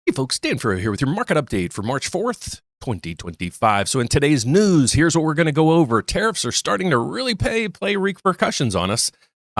Hey folks, Dan Frio here with your market update for March 4th, 2025. So in today's news, here's what we're going to go over. Tariffs are starting to really play repercussions on us.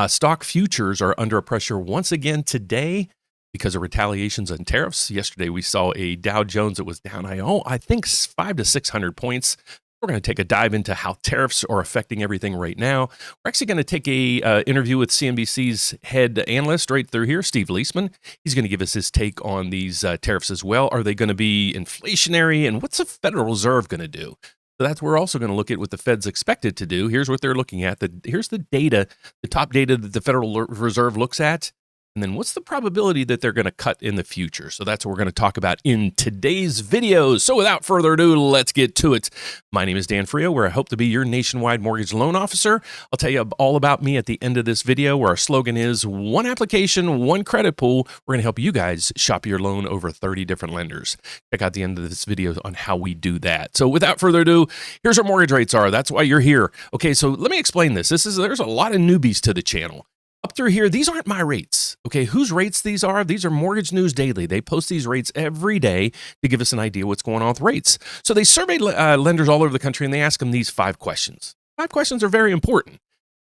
Stock futures are under pressure once again today because of retaliations on tariffs. Yesterday, we saw a Dow Jones that was down, I think 500 to 600 points. We're going to take a dive into how tariffs are affecting everything right now. We're actually going to take a interview with CNBC's head analyst right through here, Steve Leisman. He's going to give us his take on these tariffs as well. Are they going to be inflationary? And what's the Federal Reserve going to do? So that's we're also going to look at what the Fed's expected to do. Here's what they're looking at. Here's the data, the top data that the Federal Reserve looks at. And then what's the probability that they're going to cut in the future? So that's what we're going to talk about in today's video. So without further ado, let's get to it. My name is Dan Frio, where I hope to be your nationwide mortgage loan officer. I'll tell you all about me at the end of this video, where our slogan is one application, one credit pool. We're going to help you guys shop your loan over 30 different lenders. Check out the end of this video on how we do that. So without further ado, here's our mortgage rates are. That's why you're here. Okay, so let me explain this. There's a lot of newbies to the channel. Up through here, these aren't my rates. Okay, whose rates these are? These are Mortgage News Daily. They post these rates every day to give us an idea what's going on with rates. So they surveyed lenders all over the country, and they ask them these 5 questions. 5 questions are very important.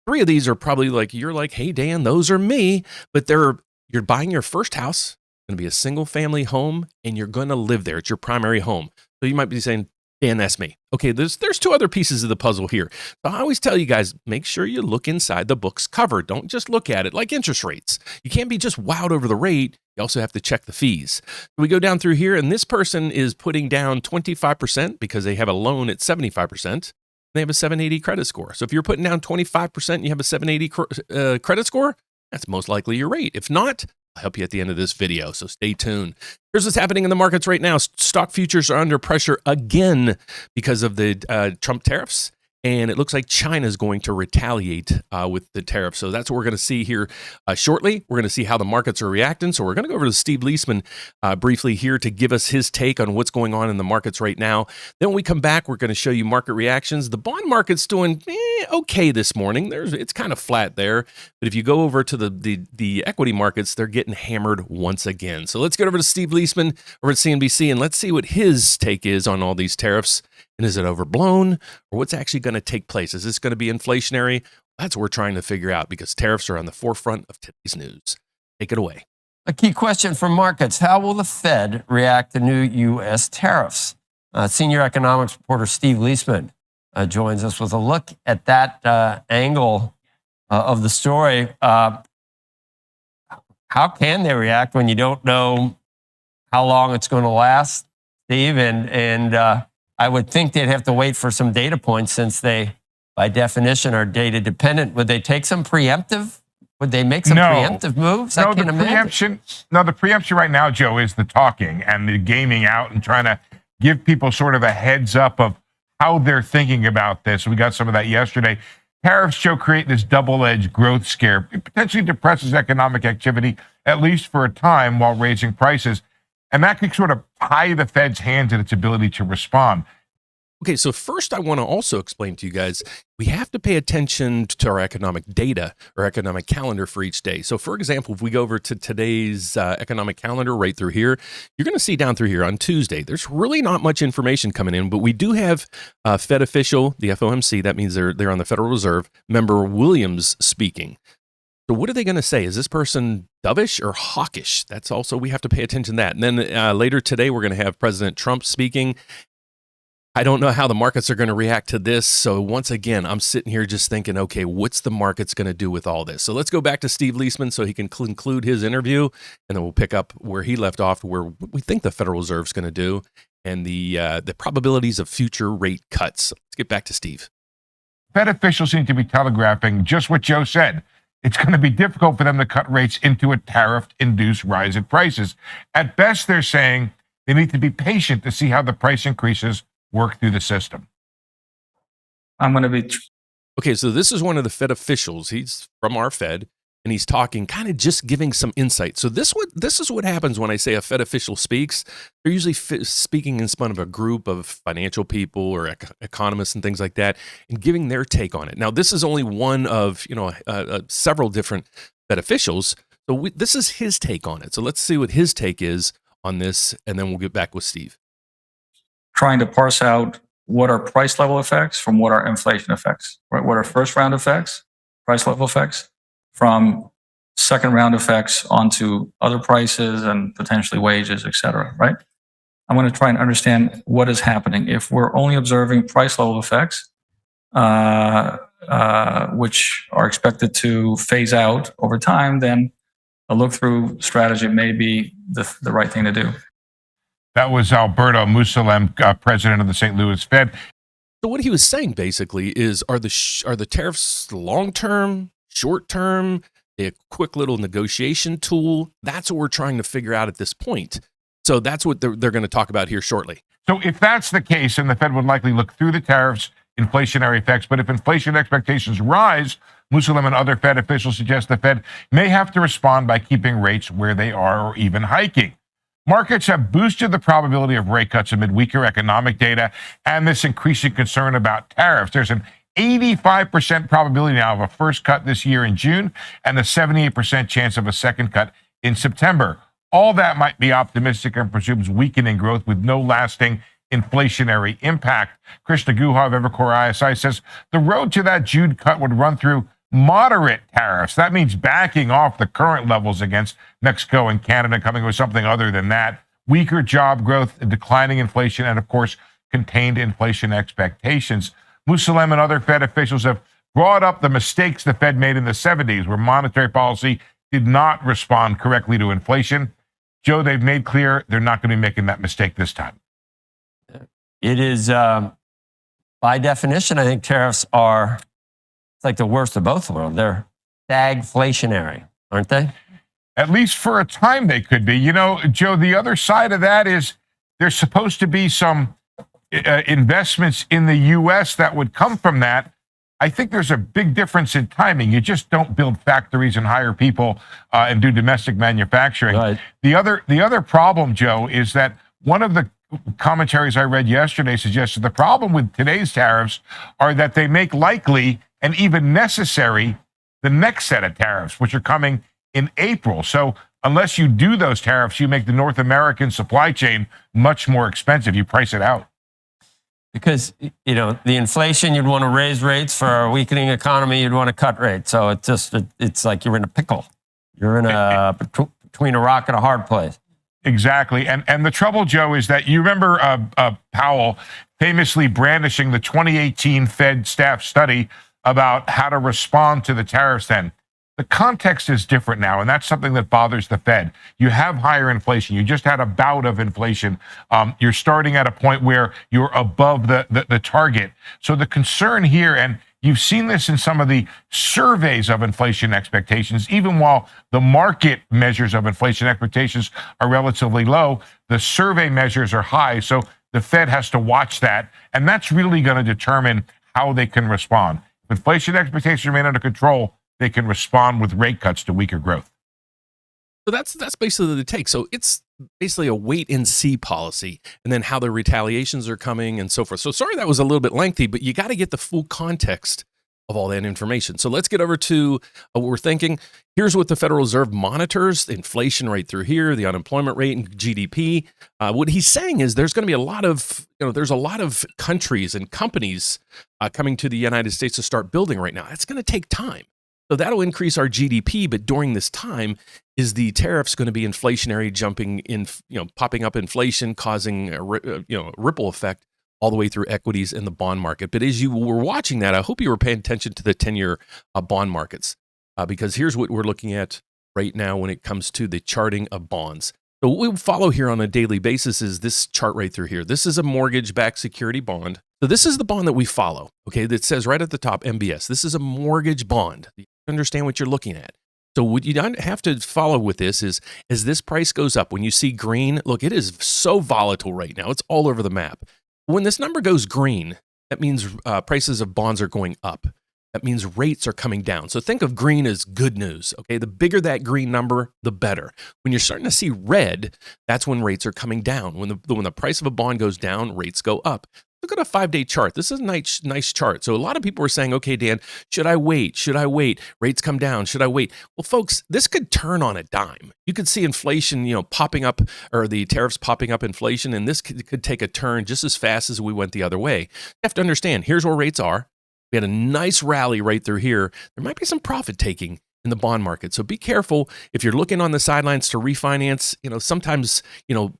3 of these are probably you're like, hey, Dan, those are me. But you're buying your first house, going to be a single-family home, and you're going to live there. It's your primary home. So you might be saying, Dan, that's me. Okay, there's 2 other pieces of the puzzle here. So I always tell you guys, make sure you look inside the book's cover. Don't just look at it like interest rates. You can't be just wowed over the rate. You also have to check the fees. We go down through here, and this person is putting down 25% because they have a loan at 75%. They have a 780 credit score. So if you're putting down 25% and you have a 780 credit score, that's most likely your rate. If not, I'll help you at the end of this video, so stay tuned. Here's what's happening in the markets right now. Stock futures are under pressure again because of the Trump tariffs, and it looks like China is going to retaliate with the tariffs. So that's what we're going to see here shortly. We're going to see how the markets are reacting. So we're going to go over to Steve Leisman briefly here to give us his take on what's going on in the markets right now. Then when we come back, we're going to show you market reactions. The bond market's doing okay this morning. It's kind of flat there. But if you go over to the equity markets, they're getting hammered once again. So let's get over to Steve Leisman over at CNBC, and let's see what his take is on all these tariffs. And is it overblown, or what's actually going to take place? Is this going to be inflationary? That's what we're trying to figure out, because tariffs are on the forefront of today's news. Take it away. A key question for markets: how will the Fed react to new U.S. tariffs? Senior economics reporter Steve Leisman joins us with a look at that angle of the story. How can they react when you don't know how long it's going to last, Steve? And I would think they'd have to wait for some data points, since they, by definition, are data dependent. Would they take some preemptive? Would they make some preemptive moves? No, the preemption right now, Joe, is the talking and the gaming out and trying to give people sort of a heads up of how they're thinking about this. We got some of that yesterday. Tariffs, Joe, create this double-edged growth scare. It potentially depresses economic activity, at least for a time, while raising prices. And that could sort of tie the Fed's hands in its ability to respond. Okay, so first I want to also explain to you guys, we have to pay attention to our economic data or economic calendar for each day. So for example, if we go over to today's economic calendar right through here, you're going to see down through here on Tuesday, there's really not much information coming in, but we do have Fed official, the FOMC, that means they're on the Federal Reserve, member Williams speaking. So what are they going to say? Is this person dovish or hawkish? That's also, we have to pay attention to that. And then later today, we're going to have President Trump speaking. I don't know how the markets are going to react to this. So once again, I'm sitting here just thinking, okay, what's the markets going to do with all this? So let's go back to Steve Leisman so he can conclude his interview, and then we'll pick up where he left off, where we think the Federal Reserve is going to do, and the probabilities of future rate cuts. Let's get back to Steve. Fed officials seem to be telegraphing just what Joe said. It's going to be difficult for them to cut rates into a tariff-induced rise in prices. At best, they're saying they need to be patient to see how the price increases work through the system. Okay, so this is one of the Fed officials. He's from our Fed, and he's talking, kind of just giving some insight. So this is what happens when I say a Fed official speaks. They're usually speaking in front of a group of financial people or economists and things like that, and giving their take on it. Now, this is only one of several different Fed officials. So this is his take on it. So let's see what his take is on this, and then we'll get back with Steve. Trying to parse out what are price level effects from what are inflation effects, right? What are first round effects, price level effects, from second round effects onto other prices and potentially wages, et cetera, right? I'm going to try and understand what is happening. If we're only observing price level effects, which are expected to phase out over time, then a look-through strategy may be the right thing to do. That was Alberto Musalem, president of the St. Louis Fed. So what he was saying basically is, are the tariffs long-term, short-term, a quick little negotiation tool? That's what we're trying to figure out at this point. So that's what they're going to talk about here shortly. So if that's the case, then the Fed would likely look through the tariffs' inflationary effects. But if inflation expectations rise, Musalem and other Fed officials suggest the Fed may have to respond by keeping rates where they are or even hiking. Markets have boosted the probability of rate cuts amid weaker economic data and this increasing concern about tariffs. There's an 85% probability now of a first cut this year in June and a 78% chance of a second cut in September. All that might be optimistic and presumes weakening growth with no lasting inflationary impact. Krishna Guha of Evercore ISI says the road to that June cut would run through moderate tariffs. That means backing off the current levels against Mexico and Canada, coming with something other than that. Weaker job growth, declining inflation, and of course, contained inflation expectations. Musalem and other Fed officials have brought up the mistakes the Fed made in the 70s, where monetary policy did not respond correctly to inflation. Joe, they've made clear they're not going to be making that mistake this time. It is, by definition, I think tariffs are like the worst of both worlds. They're stagflationary, aren't they? At least for a time they could be. You know, Joe, the other side of that is there's supposed to be some investments in the U.S. that would come from that. I think there's a big difference in timing. You just don't build factories and hire people and do domestic manufacturing. Right. The other problem, Joe, is that one of the commentaries I read yesterday suggested the problem with today's tariffs are that they make likely and even necessary the next set of tariffs, which are coming in April. So unless you do those tariffs, you make the North American supply chain much more expensive. You price it out. Because, you know, the inflation, you'd want to raise rates. For a weakening economy, you'd want to cut rates. So it's like you're in a pickle. You're in between a rock and a hard place. Exactly. And the trouble, Joe, is that you remember Powell famously brandishing the 2018 Fed staff study about how to respond to the tariffs then. The context is different now, and that's something that bothers the Fed. You have higher inflation. You just had a bout of inflation. You're starting at a point where you're above the target. So the concern here, and you've seen this in some of the surveys of inflation expectations, even while the market measures of inflation expectations are relatively low, the survey measures are high. So the Fed has to watch that, and that's really going to determine how they can respond. If inflation expectations remain under control, they can respond with rate cuts to weaker growth. So that's basically the take. So it's basically a wait and see policy, and then how the retaliations are coming and so forth. So sorry that was a little bit lengthy, but you got to get the full context of all that information. So let's get over to what we're thinking. Here's what the Federal Reserve monitors: the inflation rate through here, the unemployment rate, and GDP. What he's saying is there's going to be a lot of countries and companies coming to the United States to start building right now. It's going to take time. So that'll increase our GDP, but during this time, is the tariffs going to be inflationary, jumping in, popping up inflation, causing a ripple effect all the way through equities in the bond market. But as you were watching that, I hope you were paying attention to the 10-year bond markets, because here's what we're looking at right now when it comes to the charting of bonds. So what we follow here on a daily basis is this chart right through here. This is a mortgage-backed security bond. So this is the bond that we follow, okay, that says right at the top, MBS. This is a mortgage bond. You understand what you're looking at. So what you don't have to follow with this is, as this price goes up, when you see green, look, it is so volatile right now. It's all over the map. When this number goes green, that means prices of bonds are going up. That means rates are coming down. So think of green as good news, okay? The bigger that green number, the better. When you're starting to see red, that's when rates are coming down. When the price of a bond goes down, rates go up. Look at a 5-day chart. This is a nice chart. So a lot of people are saying, okay, Dan, should I wait? Should I wait? Rates come down. Should I wait? Well, folks, this could turn on a dime. You could see inflation, popping up, or the tariffs popping up inflation, and this could take a turn just as fast as we went the other way. You have to understand, here's where rates are. We had a nice rally right through here. There might be some profit taking in the bond market. So be careful if you're looking on the sidelines to refinance. Sometimes,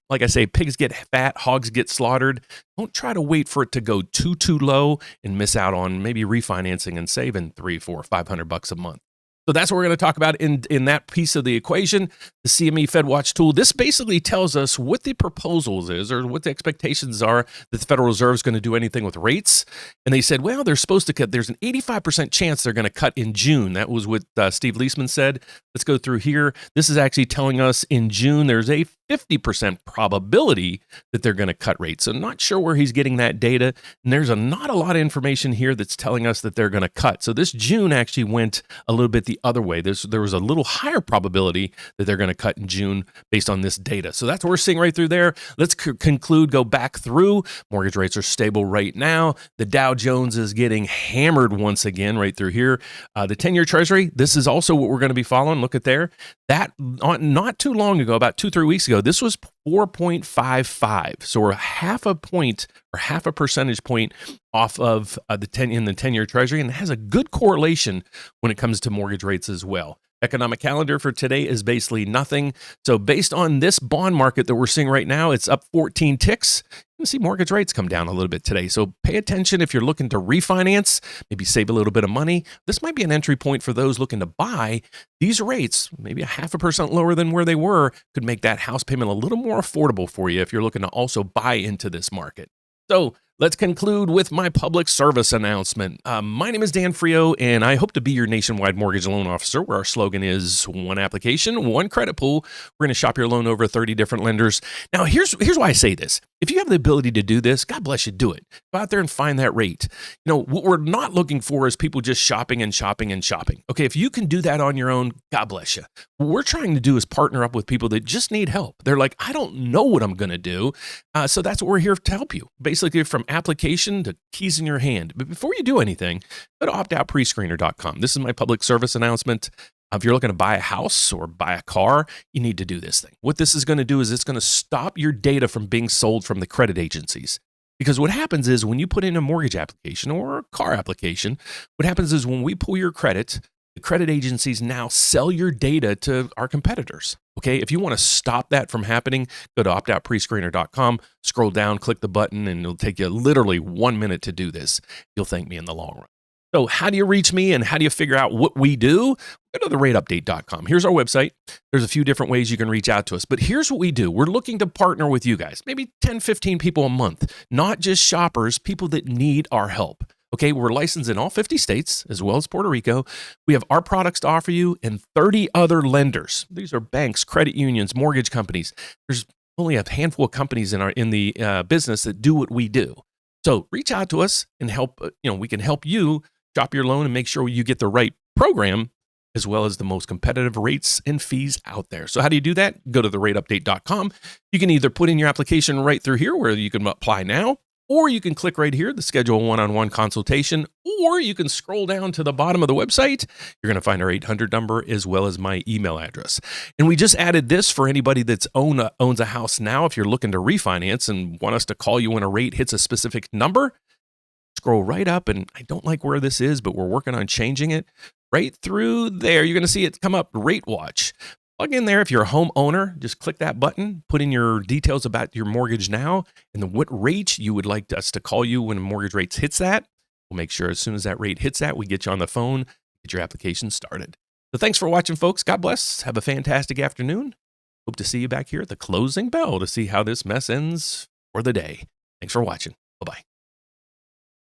like I say, pigs get fat, hogs get slaughtered. Don't try to wait for it to go too low and miss out on maybe refinancing and saving $300, $400, $500 a month. So that's what we're going to talk about in that piece of the equation, the CME FedWatch tool. This basically tells us what the proposals is, or what the expectations are that the Federal Reserve is going to do anything with rates. And they said, well, they're supposed to cut. There's an 85% chance they're going to cut in June. That was what Steve Leisman said. Let's go through here. This is actually telling us in June there's a 50% probability that they're going to cut rates. So not sure where he's getting that data. And there's not a lot of information here that's telling us that they're going to cut. So this June actually went a little bit the other way. There was a little higher probability that they're going to cut in June based on this data. So that's what we're seeing right through there. Let's conclude, go back through. Mortgage rates are stable right now. The Dow Jones is getting hammered once again right through here. The 10-year Treasury, this is also what we're going to be following. Look at there. That not too long ago, about 2-3 weeks ago, this was 4.55. So we're half a point or half a percentage point off of the 10-year Treasury, and it has a good correlation when it comes to mortgage rates as well. Economic calendar for today is basically nothing. So based on this bond market that we're seeing right now, it's up 14 ticks. You see mortgage rates come down a little bit today. So pay attention if you're looking to refinance, maybe save a little bit of money. This might be an entry point for those looking to buy. These rates, maybe a 0.5% lower than where they were, could make that house payment a little more affordable for you if you're looking to also buy into this market. So let's conclude with my public service announcement. My name is Dan Frio, and I hope to be your nationwide mortgage loan officer, where our slogan is one application, one credit pool. We're going to shop your loan over 30 different lenders. Now, here's why I say this. If you have the ability to do this, God bless you, do it. Go out there and find that rate. What we're not looking for is people just shopping and shopping and shopping. Okay, if you can do that on your own, God bless you. What we're trying to do is partner up with people that just need help. They're like, I don't know what I'm going to do. So that's what we're here to help you. Basically, from application to keys in your hand. But before you do anything, go to optoutprescreener.com. This is my public service announcement. If you're looking to buy a house or buy a car, you need to do this thing. What this is going to do is it's going to stop your data from being sold from the credit agencies. Because what happens is when you put in a mortgage application or a car application, what happens is when we pull your credit, the credit agencies now sell your data to our competitors. Okay, if you want to stop that from happening, go to optoutprescreener.com, scroll down, click the button, and it'll take you literally 1 minute to do this. You'll thank me in the long run. So how do you reach me and how do you figure out what we do? Go to therateupdate.com. Here's our website. There's a few different ways you can reach out to us, but here's what we do. We're looking to partner with you guys, maybe 10, 15 people a month, not just shoppers, people that need our help. Okay, we're licensed in all 50 states as well as Puerto Rico. We have our products to offer you and 30 other lenders. These are banks, credit unions, mortgage companies. There's only a handful of companies in the business that do what we do. So reach out to us and help. We can help you shop your loan and make sure you get the right program as well as the most competitive rates and fees out there. So how do you do that? Go to therateupdate.com. You can either put in your application right through here where you can apply now, or you can click right here to schedule a one-on-one consultation, or you can scroll down to the bottom of the website. You're going to find our 800 number as well as my email address. And we just added this for anybody that's owns a house now. If you're looking to refinance and want us to call you when a rate hits a specific number, scroll right up, and I don't like where this is, but we're working on changing it. Right through there, you're going to see it come up, Rate Watch. Plug in there if you're a homeowner, just click that button, put in your details about your mortgage now, and then what rate you would like us to call you when a mortgage rate hits that. We'll make sure as soon as that rate hits that, we get you on the phone, get your application started. So thanks for watching, folks. God bless. Have a fantastic afternoon. Hope to see you back here at the closing bell to see how this mess ends for the day. Thanks for watching. Bye-bye.